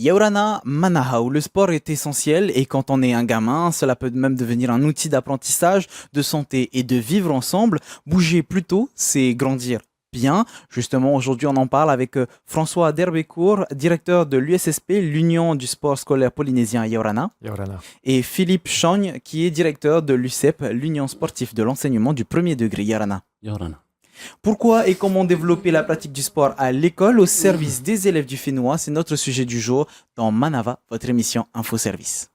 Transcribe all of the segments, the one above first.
Yaurana Manahau, le sport est essentiel et quand on est un gamin, cela peut même devenir un outil d'apprentissage, de santé et de vivre ensemble. Bouger plus tôt, c'est grandir bien. Justement, aujourd'hui, on en parle avec François Derbecourt, directeur de l'USSP, l'Union du sport scolaire polynésien à Yaurana, Yorana. et Philippe Chogne, qui est directeur de l'UCEP, l'Union sportive de l'enseignement du premier degré Yaurana. Yorana. Pourquoi et comment développer la pratique du sport à l'école au service des élèves du Fénois? C'est notre sujet du jour dans Manava, votre émission Info Service.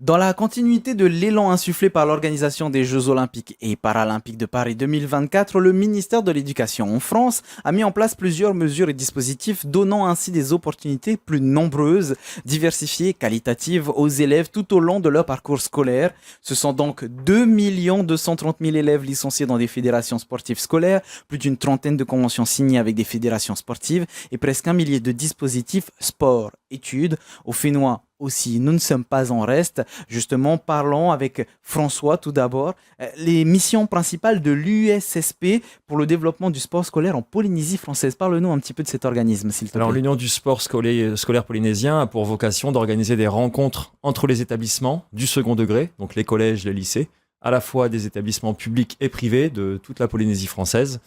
Dans la continuité de l'élan insufflé par l'organisation des Jeux Olympiques et Paralympiques de Paris 2024, le ministère de l'Éducation en France a mis en place plusieurs mesures et dispositifs donnant ainsi des opportunités plus nombreuses, diversifiées, qualitatives aux élèves tout au long de leur parcours scolaire. Ce sont donc 2 230 000 élèves licenciés dans des fédérations sportives scolaires, plus d'une trentaine de conventions signées avec des fédérations sportives et presque 1 millier de dispositifs sport, études. Au Fénois aussi, nous ne sommes pas en reste. Justement, parlons avec François tout d'abord. Les missions principales de l'USSP pour le développement du sport scolaire en Polynésie française. Parle-nous un petit peu de cet organisme, s'il te plaît. Alors, l'Union du sport scolaire polynésien a pour vocation d'organiser des rencontres entre les établissements du second degré, donc les collèges, les lycées, à la fois des établissements publics et privés de toute la Polynésie française.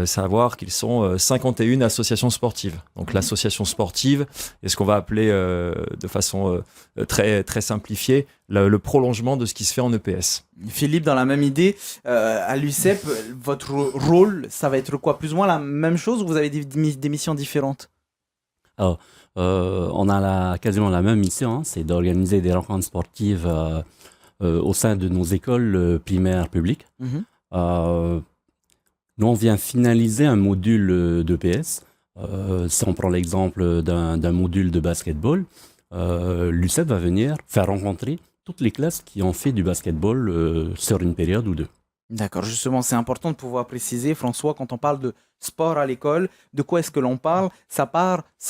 Savoir qu'ils sont 51 associations sportives. Donc l'association sportive est ce qu'on va appeler de façon très, très simplifiée le prolongement de ce qui se fait en EPS. Philippe, dans la même idée, à l'UCEP, votre rôle, ça va être quoi? Plus ou moins la même chose ou vous avez des missions différentes? Alors, on a quasiment la même mission, hein, c'est d'organiser des rencontres sportives au sein de nos écoles primaires publiques. Nous, on vient finaliser un module d'EPS. Si on prend l'exemple d'un module de basketball, l'UCEP va venir faire rencontrer toutes les classes qui ont fait du basketball sur une période ou deux. D'accord, justement, c'est important de pouvoir préciser, François, quand on parle de sport à l'école, de quoi est-ce que l'on parle? Ça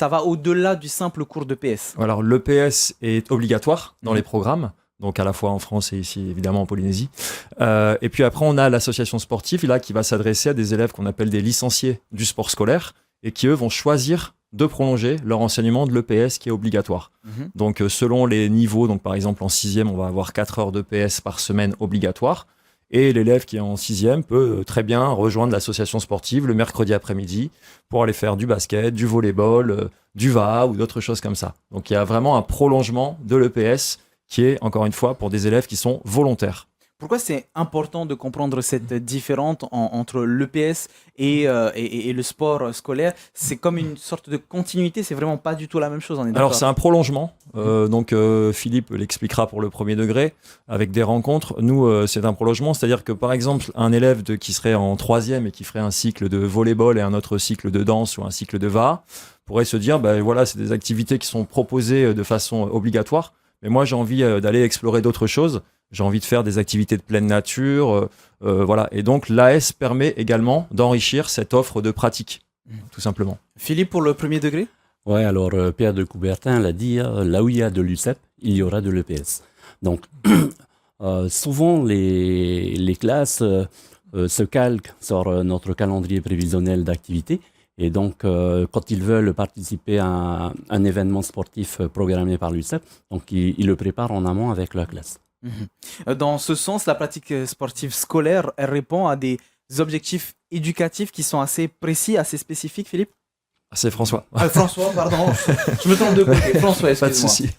va au-delà du simple cours d'EPS. Alors, l'EPS est obligatoire dans les programmes. Donc à la fois en France et ici évidemment en Polynésie. Et puis après on a l'association sportive là, qui va s'adresser à des élèves qu'on appelle des licenciés du sport scolaire et qui eux vont choisir de prolonger leur enseignement de l'EPS qui est obligatoire. Donc selon les niveaux, donc par exemple en 6e on va avoir 4 heures d'EPS par semaine obligatoire et l'élève qui est en 6e peut très bien rejoindre l'association sportive le mercredi après-midi pour aller faire du basket, du volleyball, du VA ou d'autres choses comme ça. Donc il y a vraiment un prolongement de l'EPS qui est, encore une fois, pour des élèves qui sont volontaires. Pourquoi c'est important de comprendre cette différence entre l'EPS et le sport scolaire? C'est comme une sorte de continuité, c'est vraiment pas du tout la même chose, on est d'accord? Alors c'est un prolongement, donc Philippe l'expliquera pour le premier degré, avec des rencontres. Nous, c'est un prolongement, c'est-à-dire que par exemple, un élève qui serait en 3e et qui ferait un cycle de volleyball et un autre cycle de danse ou un cycle de VA, pourrait se dire, voilà, c'est des activités qui sont proposées de façon obligatoire, mais moi j'ai envie d'aller explorer d'autres choses. J'ai envie de faire des activités de pleine nature, voilà. Et donc l'AS permet également d'enrichir cette offre de pratique, tout simplement. Philippe, pour le premier degré? Oui, alors Pierre de Coubertin l'a dit, là où il y a de l'UCEP, il y aura de l'EPS. Donc souvent les classes se calquent sur notre calendrier prévisionnel d'activités. Et donc, quand ils veulent participer à un événement sportif programmé par l'UCEP, donc ils le préparent en amont avec leur classe. Dans ce sens, la pratique sportive scolaire, elle répond à des objectifs éducatifs qui sont assez précis, assez spécifiques, Philippe? C'est François. François, pardon, je me trompe de côté. François, excuse-moi. Pas de souci.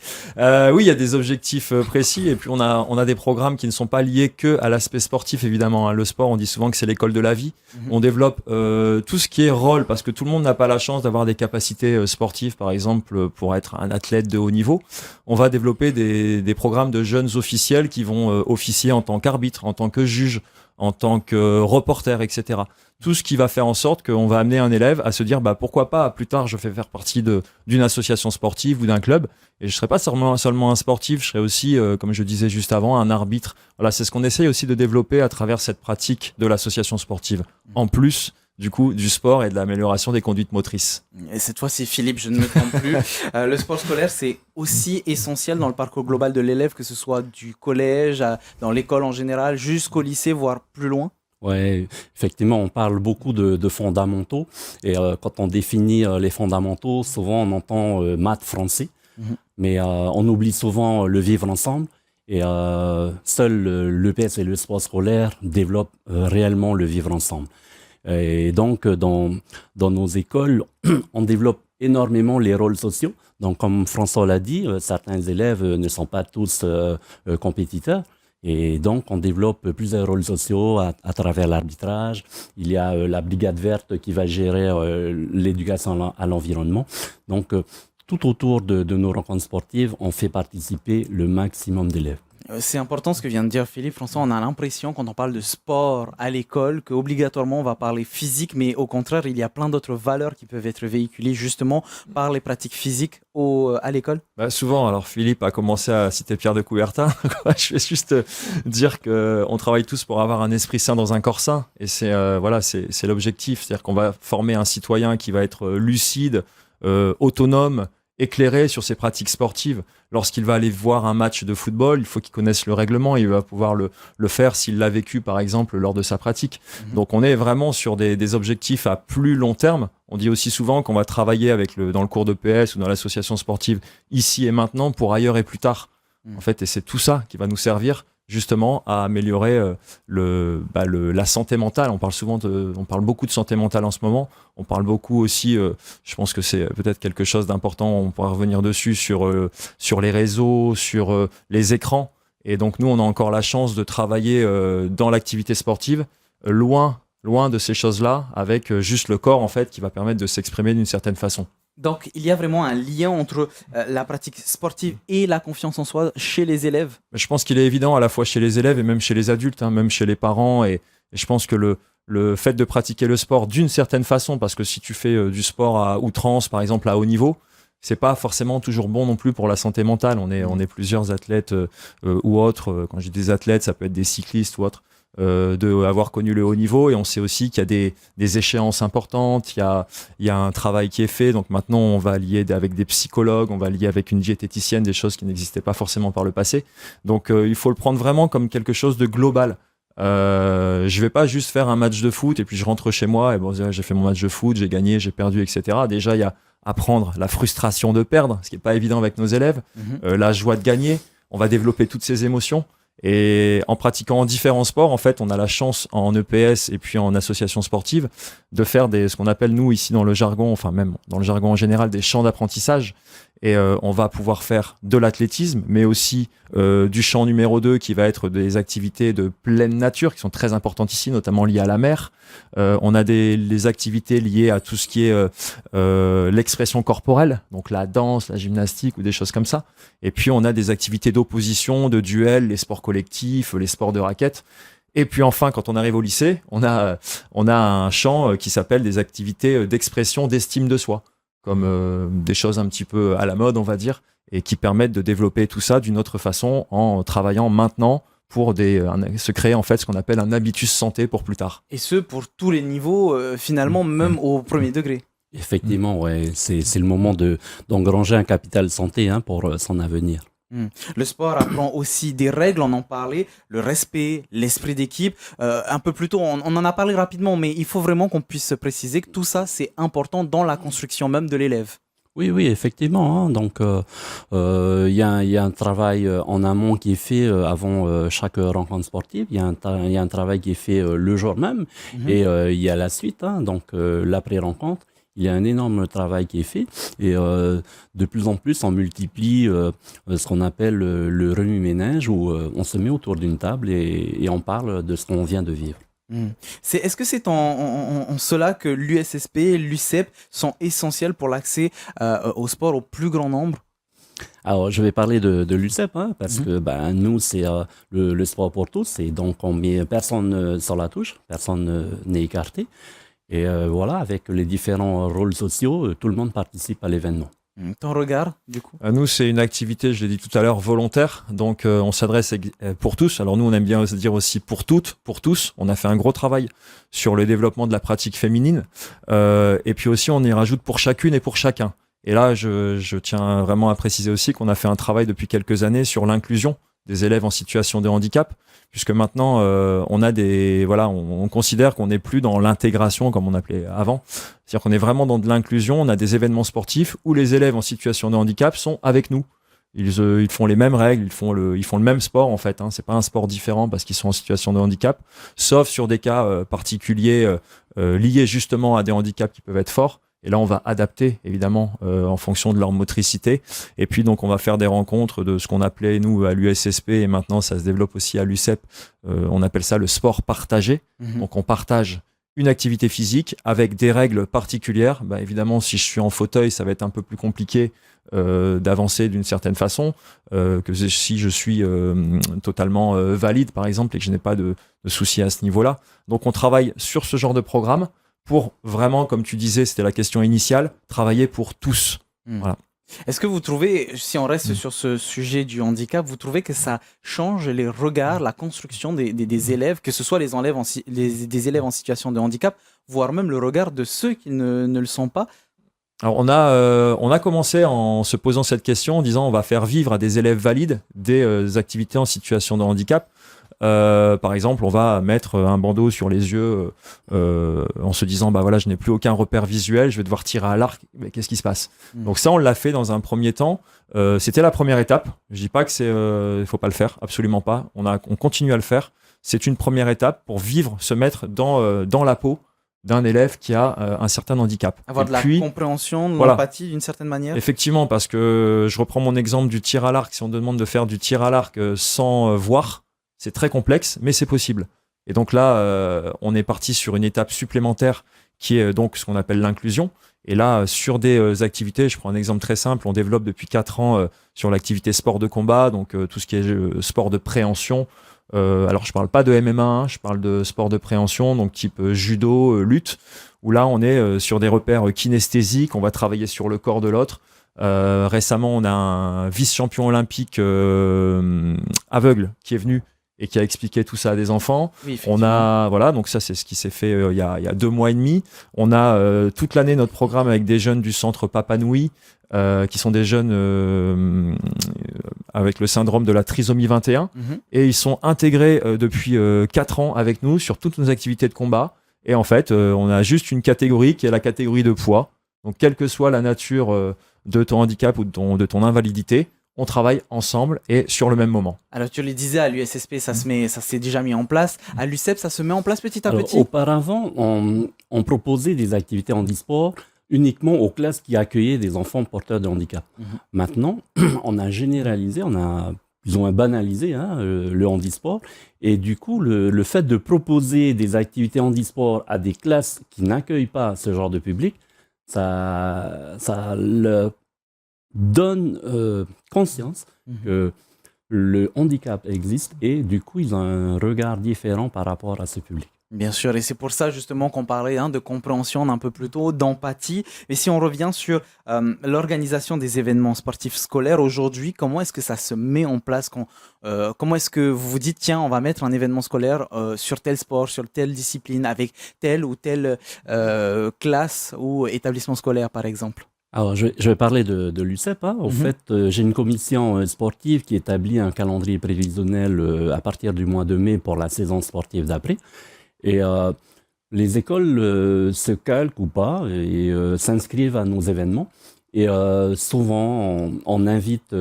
Oui, il y a des objectifs précis et puis on a des programmes qui ne sont pas liés que à l'aspect sportif évidemment. Le sport, on dit souvent que c'est l'école de la vie. On développe tout ce qui est rôle parce que tout le monde n'a pas la chance d'avoir des capacités sportives, par exemple pour être un athlète de haut niveau. On va développer des programmes de jeunes officiels qui vont officier en tant qu'arbitre, en tant que juge, en tant que reporter, etc. Tout ce qui va faire en sorte qu'on va amener un élève à se dire pourquoi pas, plus tard je fais faire partie d'une association sportive ou d'un club et je ne serai pas seulement un sportif, je serai aussi, comme je disais juste avant, un arbitre. Voilà, c'est ce qu'on essaye aussi de développer à travers cette pratique de l'association sportive, en plus du coup du sport et de l'amélioration des conduites motrices. Et cette fois-ci, Philippe, je ne me trompe plus. Le sport scolaire, c'est aussi essentiel dans le parcours global de l'élève, que ce soit du collège, dans l'école en général, jusqu'au lycée, voire plus loin. Ouais, effectivement, on parle beaucoup de fondamentaux et quand on définit les fondamentaux, souvent on entend maths, français, mais on oublie souvent le vivre ensemble et seul l'EPS et le sport scolaire développent réellement le vivre ensemble. Et donc, dans nos écoles, on développe énormément les rôles sociaux. Donc, comme François l'a dit, certains élèves ne sont pas tous compétiteurs. Et donc, on développe plusieurs rôles sociaux à travers l'arbitrage. Il y a la brigade verte qui va gérer l'éducation à l'environnement. Donc, tout autour de nos rencontres sportives, on fait participer le maximum d'élèves. C'est important ce que vient de dire Philippe. François, on a l'impression quand on parle de sport à l'école qu'obligatoirement on va parler physique, mais au contraire, il y a plein d'autres valeurs qui peuvent être véhiculées justement par les pratiques physiques à l'école. Souvent, alors Philippe a commencé à citer Pierre de Coubertin. Je vais juste dire qu'on travaille tous pour avoir un esprit sain dans un corps sain. Et c'est l'objectif. C'est-à-dire qu'on va former un citoyen qui va être lucide, autonome, éclairé sur ses pratiques sportives. Lorsqu'il va aller voir un match de football, il faut qu'il connaisse le règlement, il va pouvoir le faire s'il l'a vécu par exemple lors de sa pratique. Donc on est vraiment sur des objectifs à plus long terme. On dit aussi souvent qu'on va travailler dans le cours de PS ou dans l'association sportive ici et maintenant pour ailleurs et plus tard. En fait, et c'est tout ça qui va nous servir justement à améliorer la santé mentale. On parle beaucoup de santé mentale en ce moment. On parle beaucoup aussi, je pense que c'est peut-être quelque chose d'important, on pourra revenir dessus, sur les réseaux, sur les écrans. Et donc nous, on a encore la chance de travailler dans l'activité sportive, loin de ces choses-là, avec juste le corps en fait, qui va permettre de s'exprimer d'une certaine façon. Donc, il y a vraiment un lien entre la pratique sportive et la confiance en soi chez les élèves. Je pense qu'il est évident à la fois chez les élèves et même chez les adultes, même chez les parents. Et je pense que le fait de pratiquer le sport d'une certaine façon, parce que si tu fais du sport à outrance, par exemple à haut niveau, c'est pas forcément toujours bon non plus pour la santé mentale. On est plusieurs athlètes ou autres. Quand je dis des athlètes, ça peut être des cyclistes ou autres. D'avoir connu le haut niveau, et on sait aussi qu'il y a des échéances importantes, il y a un travail qui est fait. Donc maintenant on va lier avec des psychologues, on va lier avec une diététicienne, des choses qui n'existaient pas forcément par le passé. Donc il faut le prendre vraiment comme quelque chose de global. Je vais pas juste faire un match de foot et puis je rentre chez moi et bon, j'ai fait mon match de foot, j'ai gagné, j'ai perdu, etc. Déjà il y a apprendre la frustration de perdre, ce qui est pas évident avec nos élèves, la joie de gagner. On va développer toutes ces émotions. Et en pratiquant différents sports, en fait, on a la chance en EPS et puis en association sportive de faire ce qu'on appelle nous ici dans le jargon, enfin même dans le jargon en général, des champs d'apprentissage. Et on va pouvoir faire de l'athlétisme, mais aussi du champ numéro 2 qui va être des activités de pleine nature qui sont très importantes ici, notamment liées à la mer. On a les activités liées à tout ce qui est l'expression corporelle, donc la danse, la gymnastique ou des choses comme ça. Et puis on a des activités d'opposition, de duel, les sports collectifs, les sports de raquettes. Et puis enfin, quand on arrive au lycée, on a un champ qui s'appelle des activités d'expression, d'estime de soi, comme des choses un petit peu à la mode, on va dire, et qui permettent de développer tout ça d'une autre façon en travaillant maintenant pour se créer en fait ce qu'on appelle un habitus santé pour plus tard. Et ce, pour tous les niveaux, finalement, même au premier degré. Effectivement, ouais, c'est le moment d'engranger un capital santé pour son avenir. Le sport apprend aussi des règles, on en parlait, le respect, l'esprit d'équipe. Un peu plus tôt, on en a parlé rapidement, mais il faut vraiment qu'on puisse préciser que tout ça, c'est important dans la construction même de l'élève. Oui, effectivement. Donc, il y a un travail en amont qui est fait avant chaque rencontre sportive. Il y a un travail qui est fait le jour même, et il y a la suite, donc l'après-rencontre. Il y a un énorme travail qui est fait, et de plus en plus, on multiplie ce qu'on appelle le remue-ménage, où on se met autour d'une table et on parle de ce qu'on vient de vivre. Est-ce que c'est en cela que l'USSP, l'UCEP sont essentiels pour l'accès au sport au plus grand nombre? Alors, je vais parler de l'UCEP, parce que nous, c'est le sport pour tous, et donc on met personne sur la touche, personne n'est écarté. Et voilà, avec les différents rôles sociaux, tout le monde participe à l'événement. Ton regard, du coup? Nous, c'est une activité, je l'ai dit tout à l'heure, volontaire. Donc, on s'adresse pour tous. Alors, nous, on aime bien se dire aussi pour toutes, pour tous. On a fait un gros travail sur le développement de la pratique féminine. Et puis aussi, on y rajoute pour chacune et pour chacun. Et là, je tiens vraiment à préciser aussi qu'on a fait un travail depuis quelques années sur l'inclusion des élèves en situation de handicap, puisque maintenant, on a on considère qu'on n'est plus dans l'intégration comme on appelait avant. C'est-à-dire qu'on est vraiment dans de l'inclusion. On a des événements sportifs où les élèves en situation de handicap sont avec nous. Ils font les mêmes règles, ils font le même sport en fait. C'est pas un sport différent parce qu'ils sont en situation de handicap, sauf sur des cas particuliers liés justement à des handicaps qui peuvent être forts. Et là, on va adapter, évidemment, en fonction de leur motricité. Et puis, donc, on va faire des rencontres de ce qu'on appelait, nous, à l'USSP, et maintenant, ça se développe aussi à l'UCEP. On appelle ça le sport partagé. Donc, on partage une activité physique avec des règles particulières. Évidemment, si je suis en fauteuil, ça va être un peu plus compliqué d'avancer d'une certaine façon que si je suis totalement valide, par exemple, et que je n'ai pas de soucis à ce niveau-là. Donc, on travaille sur ce genre de programme pour vraiment, comme tu disais, c'était la question initiale, travailler pour tous. Voilà. Est-ce que vous trouvez, si on reste sur ce sujet du handicap, vous trouvez que ça change les regards, la construction des élèves, que ce soit des élèves en situation de handicap, voire même le regard de ceux qui ne le sont pas? Alors on a commencé en se posant cette question en disant on va faire vivre à des élèves valides des activités en situation de handicap. Par exemple, on va mettre un bandeau sur les yeux en se disant je n'ai plus aucun repère visuel, je vais devoir tirer à l'arc, mais qu'est-ce qui se passe? Donc ça, on l'a fait dans un premier temps. C'était la première étape. Je dis pas que il faut pas le faire, absolument pas. On continue à le faire. C'est une première étape pour se mettre dans la peau d'un élève qui a un certain handicap. Avoir de la compréhension, de l'empathie d'une certaine manière. Effectivement, parce que je reprends mon exemple du tir à l'arc. Si on demande de faire du tir à l'arc sans voir, c'est très complexe, mais c'est possible. Et donc là, on est parti sur une étape supplémentaire qui est donc ce qu'on appelle l'inclusion. Et là, sur des activités, je prends un exemple très simple, on développe depuis 4 ans sur l'activité sport de combat, donc tout ce qui est sport de préhension. Alors, je parle pas de MMA, je parle de sport de préhension, donc type judo, lutte, où là, on est sur des repères kinesthésiques, on va travailler sur le corps de l'autre. Récemment, on a un vice-champion olympique aveugle qui est venu et qui a expliqué tout ça à des enfants. Oui, on a, donc ça, c'est ce qui s'est fait il y a 2 mois et demi. On a toute l'année notre programme avec des jeunes du centre Papanoui, qui sont des jeunes avec le syndrome de la trisomie 21. Et ils sont intégrés depuis 4 ans avec nous sur toutes nos activités de combat. Et en fait, on a juste une catégorie qui est la catégorie de poids. Donc, quelle que soit la nature de ton handicap ou de ton invalidité, on travaille ensemble et sur le même moment. Alors tu le disais, à l'USSP, ça s'est déjà mis en place. À l'UCEP, ça se met en place petit à petit? Auparavant, on proposait des activités handisport uniquement aux classes qui accueillaient des enfants porteurs de handicap. Maintenant, on a généralisé, ils ont banalisé le handisport. Et du coup, le fait de proposer des activités handisport à des classes qui n'accueillent pas ce genre de public, ça leur donne conscience que le handicap existe et du coup, ils ont un regard différent par rapport à ce public. Bien sûr, et c'est pour ça justement qu'on parlait de compréhension un peu plus tôt, d'empathie. Et si on revient sur l'organisation des événements sportifs scolaires aujourd'hui, comment est-ce que ça se met en place? Comment est-ce que vous vous dites, tiens, on va mettre un événement scolaire sur tel sport, sur telle discipline, avec telle ou telle classe ou établissement scolaire, par exemple? Alors, je vais parler de l'UCEP. En fait, j'ai une commission sportive qui établit un calendrier prévisionnel à partir du mois de mai pour la saison sportive d'après. Et les écoles se calquent ou pas et s'inscrivent à nos événements. Et souvent, on invite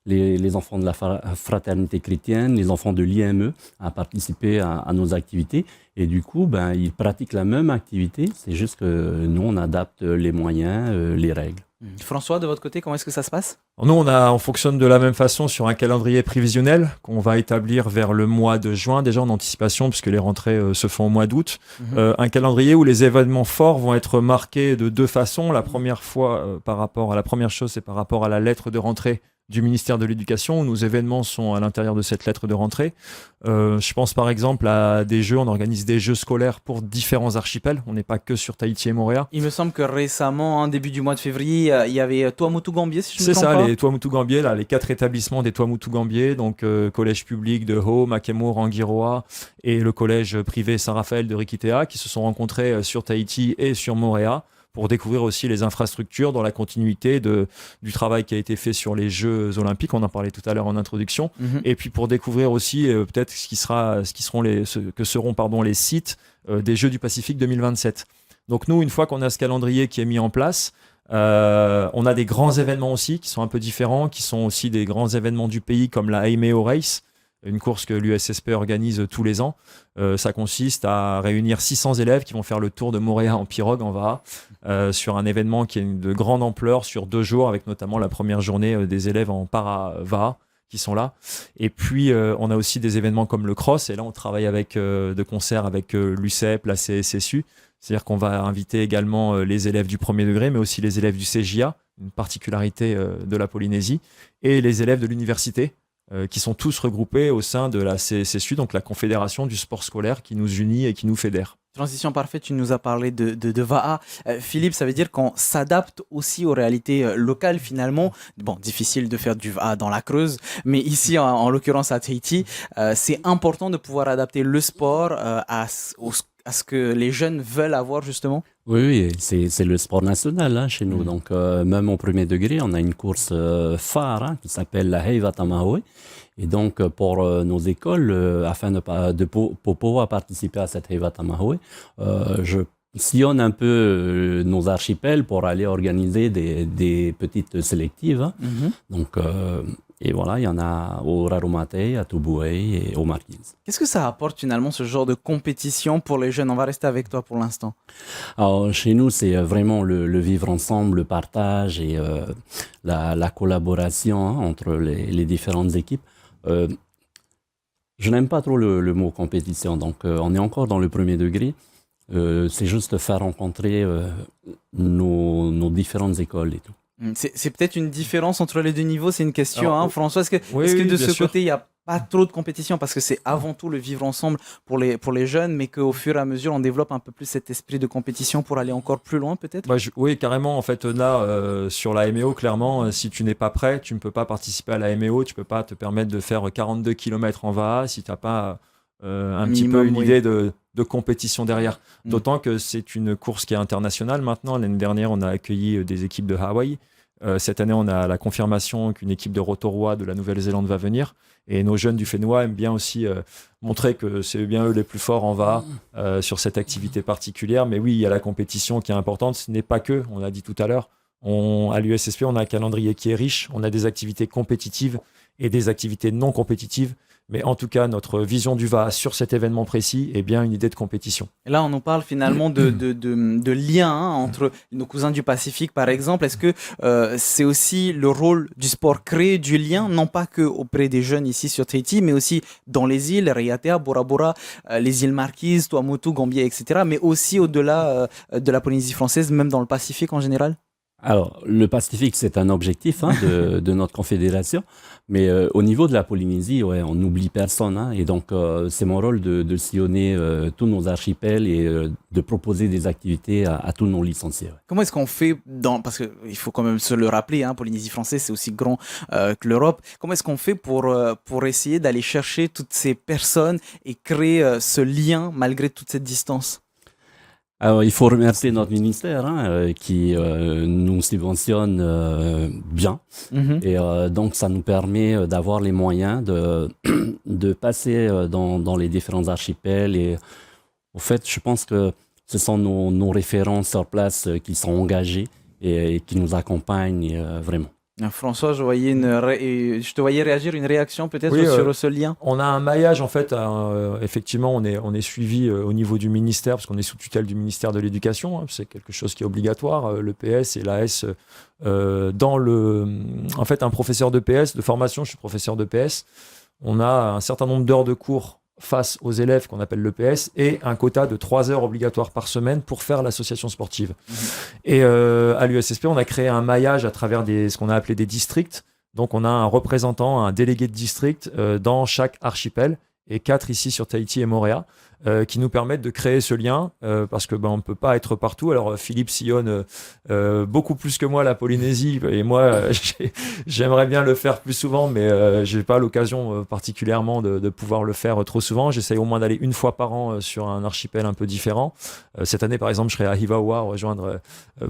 les enfants de la fraternité chrétienne, les enfants de l'IME à participer à nos activités. Et du coup, ils pratiquent la même activité. C'est juste que nous, on adapte les moyens, les règles. François, de votre côté, comment est-ce que ça se passe? Nous, on fonctionne de la même façon sur un calendrier prévisionnel qu'on va établir vers le mois de juin, déjà en anticipation, puisque les rentrées se font au mois d'août. Un calendrier où les événements forts vont être marqués de 2 façons. La première chose, c'est par rapport à la lettre de rentrée du ministère de l'Éducation, où nos événements sont à l'intérieur de cette lettre de rentrée. Je pense par exemple à des jeux, on organise des jeux scolaires pour différents archipels, on n'est pas que sur Tahiti et Moorea. Il me semble que récemment, début du mois de février, il y avait Tuamotu Gambier, si je ne me C'est trompe ça, pas. les Tuamotu Gambier, là, les 4 établissements des Tuamotu Gambier, donc collège public de Ho, Makemo, Rangiroa et le collège privé Saint-Raphaël de Rikitea, qui se sont rencontrés sur Tahiti et sur Moorea, pour découvrir aussi les infrastructures dans la continuité du travail qui a été fait sur les Jeux Olympiques, on en parlait tout à l'heure en introduction, et puis pour découvrir aussi peut-être que seront les sites des Jeux du Pacifique 2027. Donc nous, une fois qu'on a ce calendrier qui est mis en place, on a des grands événements aussi qui sont un peu différents, qui sont aussi des grands événements du pays comme la Aimeo Race, une course que l'USSP organise tous les ans. Ça consiste à réunir 600 élèves qui vont faire le tour de Moorea en pirogue, en Va'a, sur un événement qui est de grande ampleur sur 2 jours, avec notamment la première journée des élèves en para-Va'a qui sont là. Et puis, on a aussi des événements comme le cross, et là, on travaille de concert avec l'UCEP, la CSSU. C'est-à-dire qu'on va inviter également les élèves du premier degré, mais aussi les élèves du CJA, une particularité de la Polynésie, et les élèves de l'université, qui sont tous regroupés au sein de la CSSU, donc la Confédération du sport scolaire qui nous unit et qui nous fédère. Transition parfaite, tu nous as parlé de Va'a. Philippe, ça veut dire qu'on s'adapte aussi aux réalités locales finalement. Bon, difficile de faire du Va'a dans la Creuse, mais ici, en l'occurrence à Tahiti, c'est important de pouvoir adapter le sport à ce que les jeunes veulent avoir justement. Oui, c'est le sport national hein, chez nous. Donc, même au premier degré, on a une course phare hein, qui s'appelle la Heiva Tamahoe. Et donc, pour nos écoles, afin pour pouvoir participer à cette Heiva Tamahoe, je sillonne un peu nos archipels pour aller organiser des petites sélectives. Hein. Donc, et voilà, il y en a au Raromatei, à Tubuai et aux Marquises. Qu'est-ce que ça apporte finalement ce genre de compétition pour les jeunes? On va rester avec toi pour l'instant. Alors, chez nous, c'est vraiment le vivre ensemble, le partage et la collaboration hein, entre les différentes équipes. Je n'aime pas trop le mot compétition, donc on est encore dans le premier degré. C'est juste faire rencontrer nos différentes écoles et tout. C'est peut-être une différence entre les deux niveaux, c'est une question. Alors, hein, François, est-ce que de ce côté, il n'y a pas trop de compétition parce que c'est avant tout le vivre ensemble pour les jeunes, mais qu'au fur et à mesure, on développe un peu plus cet esprit de compétition pour aller encore plus loin peut-être? Oui, carrément. En fait, là, sur la MEO, clairement, si tu n'es pas prêt, tu ne peux pas participer à la MEO, tu ne peux pas te permettre de faire 42 km en Va'a si tu n'as pas un petit peu une idée de compétition derrière. D'autant que c'est une course qui est internationale maintenant. L'année dernière, on a accueilli des équipes de Hawaï. Cette année, on a la confirmation qu'une équipe de Rotorua de la Nouvelle-Zélande va venir. Et nos jeunes du Fénois aiment bien aussi montrer que c'est bien eux les plus forts en Va'a sur cette activité particulière. Mais oui, il y a la compétition qui est importante. Ce n'est pas que, on l'a dit tout à l'heure, à l'USSP, on a un calendrier qui est riche. On a des activités compétitives et des activités non compétitives. Mais en tout cas, notre vision du Va'a sur cet événement précis est bien une idée de compétition. Et là, on nous parle finalement de liens hein, entre nos cousins du Pacifique, par exemple. Est-ce que c'est aussi le rôle du sport créer du lien, non pas que auprès des jeunes ici sur Tahiti, mais aussi dans les îles, Raiatea, Bora Bora, les îles Marquises, Tuamotu, Gambier, etc., mais aussi au-delà de la Polynésie française, même dans le Pacifique en général? Alors, le Pacifique, c'est un objectif hein, de notre confédération, mais au niveau de la Polynésie, ouais, on n'oublie personne. Hein, et donc, c'est mon rôle de sillonner tous nos archipels et de proposer des activités à tous nos licenciés. Ouais. Comment est-ce qu'on fait parce qu'il faut quand même se le rappeler, hein, Polynésie française, c'est aussi grand que l'Europe. Comment est-ce qu'on fait pour essayer d'aller chercher toutes ces personnes et créer ce lien malgré toute cette distance? Alors, il faut remercier notre ministère hein, qui nous subventionne bien. Et donc, ça nous permet d'avoir les moyens de passer dans les différents archipels. Et au fait, je pense que ce sont nos référents sur place qui sont engagés et qui nous accompagnent vraiment. François, je te voyais réagir, une réaction peut-être sur ce lien. On a un maillage en fait, effectivement on est suivi au niveau du ministère parce qu'on est sous tutelle du ministère de l'Éducation, hein, c'est quelque chose qui est obligatoire, le PS et l'AS. En fait un professeur de PS, de formation, je suis professeur de PS, on a un certain nombre d'heures de cours face aux élèves qu'on appelle l'EPS et un quota de 3 heures obligatoires par semaine pour faire l'association sportive. Et à l'USSP, on a créé un maillage à travers ce qu'on a appelé des districts. Donc on a un représentant, un délégué de district dans chaque archipel, et 4 ici sur Tahiti et Moorea, qui nous permettent de créer ce lien, parce que on ne peut pas être partout. Alors Philippe sillonne beaucoup plus que moi la Polynésie, et moi j'aimerais bien le faire plus souvent, mais j'ai pas l'occasion particulièrement de pouvoir le faire trop souvent. J'essaye au moins d'aller une fois par an sur un archipel un peu différent. Cette année par exemple je serai à Hivaoa rejoindre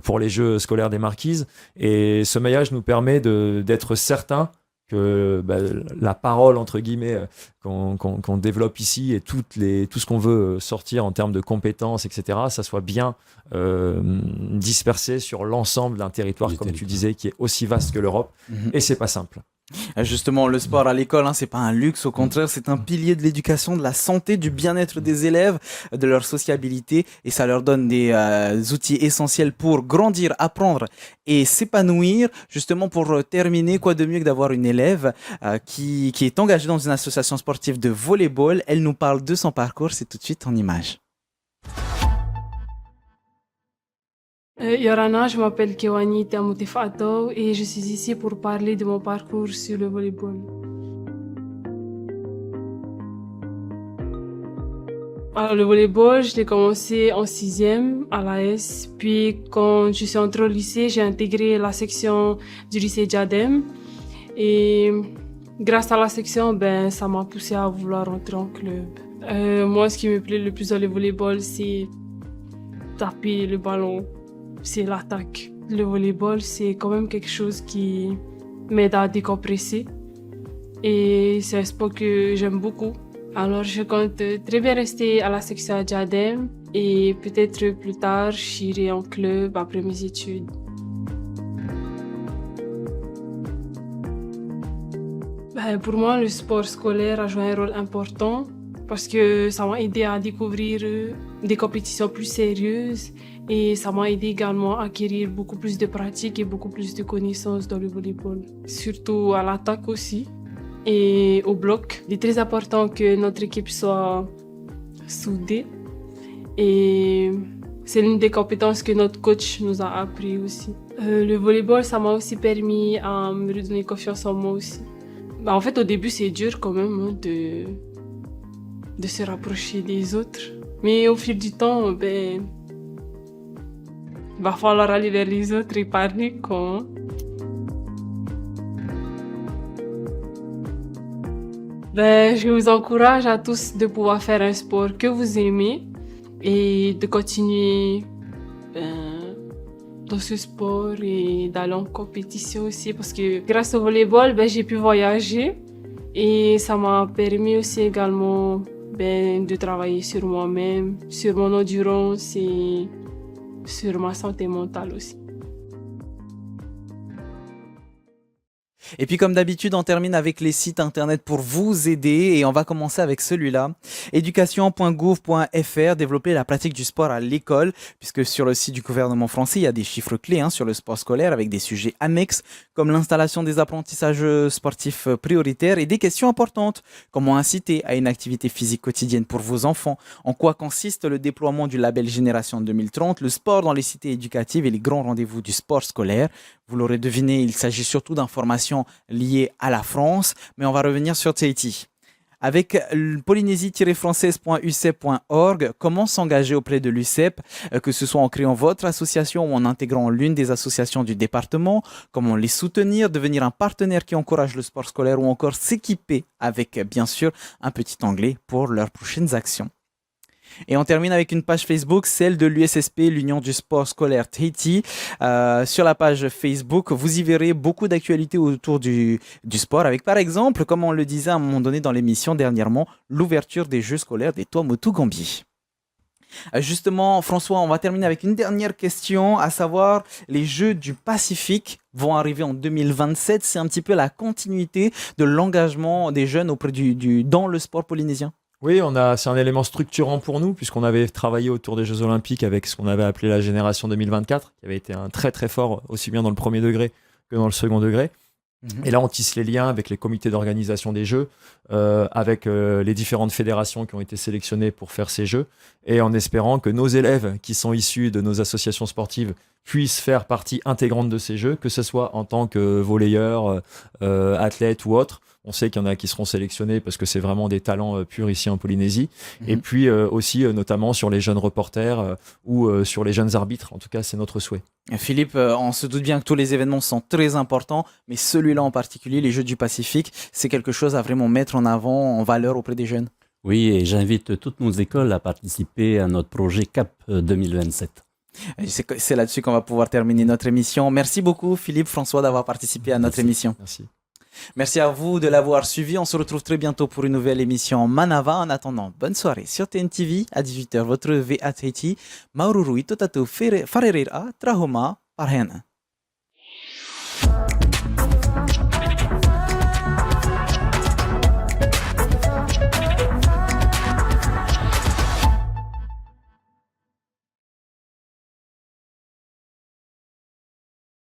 pour les Jeux scolaires des Marquises, et ce maillage nous permet d'être certain que la parole entre guillemets qu'on développe ici, et tout ce qu'on veut sortir en termes de compétences, etc., ça soit bien dispersé sur l'ensemble d'un territoire, comme tu disais, qui est aussi vaste que l'Europe. Et c'est pas simple. Justement, le sport à l'école, c'est pas un luxe, au contraire, c'est un pilier de l'éducation, de la santé, du bien-être des élèves, de leur sociabilité, et ça leur donne des outils essentiels pour grandir, apprendre et s'épanouir. Justement, pour terminer, quoi de mieux que d'avoir une élève qui est engagée dans une association sportive de volleyball. Elle nous parle de son parcours, c'est tout de suite en images. Yorana, je m'appelle Kewani Tamutefato et je suis ici pour parler de mon parcours sur le volleyball. Alors, le volleyball, je l'ai commencé en 6e à l'AS. Puis, quand je suis entrée au lycée, j'ai intégré la section du lycée Diadème. Et grâce à la section, ça m'a poussé à vouloir entrer en club. Moi, ce qui me plaît le plus dans le volleyball, c'est taper le ballon. C'est l'attaque. Le volleyball, c'est quand même quelque chose qui m'aide à décompresser. Et c'est un sport que j'aime beaucoup. Alors, je compte très bien rester à la section Diadème et peut-être plus tard, j'irai en club après mes études. Pour moi, le sport scolaire a joué un rôle important parce que ça m'a aidé à découvrir des compétitions plus sérieuses. Et ça m'a aidé également à acquérir beaucoup plus de pratique et beaucoup plus de connaissances dans le volleyball. Surtout à l'attaque aussi et au bloc. Il est très important que notre équipe soit soudée. Et c'est l'une des compétences que notre coach nous a appris aussi. Le volleyball, ça m'a aussi permis à me redonner confiance en moi aussi. En fait, au début, c'est dur quand même de se rapprocher des autres. Mais au fil du temps, il va falloir aller vers les autres et parler, quoi. Je vous encourage à tous de pouvoir faire un sport que vous aimez et de continuer dans ce sport et d'aller en compétition aussi, parce que grâce au volleyball, j'ai pu voyager et ça m'a permis aussi également de travailler sur moi-même, sur mon endurance et sur ma santé mentale aussi. Et puis comme d'habitude, on termine avec les sites internet pour vous aider et on va commencer avec celui-là. Education.gouv.fr, développer la pratique du sport à l'école, puisque sur le site du gouvernement français, il y a des chiffres clés sur le sport scolaire avec des sujets annexes comme l'installation des apprentissages sportifs prioritaires et des questions importantes. Comment inciter à une activité physique quotidienne pour vos enfants? En quoi consiste le déploiement du label Génération 2030? Le sport dans les cités éducatives et les grands rendez-vous du sport scolaire. Vous l'aurez deviné, il s'agit surtout d'informations liées à la France, mais on va revenir sur Tahiti. Avec polynésie-française.ucep.org, comment s'engager auprès de l'UCEP, que ce soit en créant votre association ou en intégrant l'une des associations du département, comment les soutenir, devenir un partenaire qui encourage le sport scolaire ou encore s'équiper avec, bien sûr, un petit anglais pour leurs prochaines actions. Et on termine avec une page Facebook, celle de l'USSP, l'Union du sport scolaire Tahiti. Sur la page Facebook, vous y verrez beaucoup d'actualités autour du sport, avec par exemple, comme on le disait à un moment donné dans l'émission dernièrement, l'ouverture des Jeux scolaires des Tuamotu Gambie. Justement, François, on va terminer avec une dernière question, à savoir les Jeux du Pacifique vont arriver en 2027. C'est un petit peu la continuité de l'engagement des jeunes auprès dans le sport polynésien. Oui, c'est un élément structurant pour nous, puisqu'on avait travaillé autour des Jeux Olympiques avec ce qu'on avait appelé la Génération 2024, qui avait été un très très fort, aussi bien dans le premier degré que dans le second degré. Et là, on tisse les liens avec les comités d'organisation des Jeux, avec les différentes fédérations qui ont été sélectionnées pour faire ces Jeux, et en espérant que nos élèves qui sont issus de nos associations sportives, puissent faire partie intégrante de ces Jeux, que ce soit en tant que volleyeur, athlète ou autre. On sait qu'il y en a qui seront sélectionnés parce que c'est vraiment des talents purs ici en Polynésie. Et puis aussi, notamment sur les jeunes reporters ou sur les jeunes arbitres. En tout cas, c'est notre souhait. Philippe, on se doute bien que tous les événements sont très importants, mais celui-là en particulier, les Jeux du Pacifique, c'est quelque chose à vraiment mettre en avant, en valeur auprès des jeunes. Oui, et j'invite toutes nos écoles à participer à notre projet CAP 2027. C'est là-dessus qu'on va pouvoir terminer notre émission. Merci beaucoup, Philippe, François, d'avoir participé à notre émission. Merci. Merci à vous de l'avoir suivi. On se retrouve très bientôt pour une nouvelle émission Manava. En attendant, bonne soirée sur TNTV à 18h. Votre VATT, Maururu Itotato Farerira Trahoma Parhena.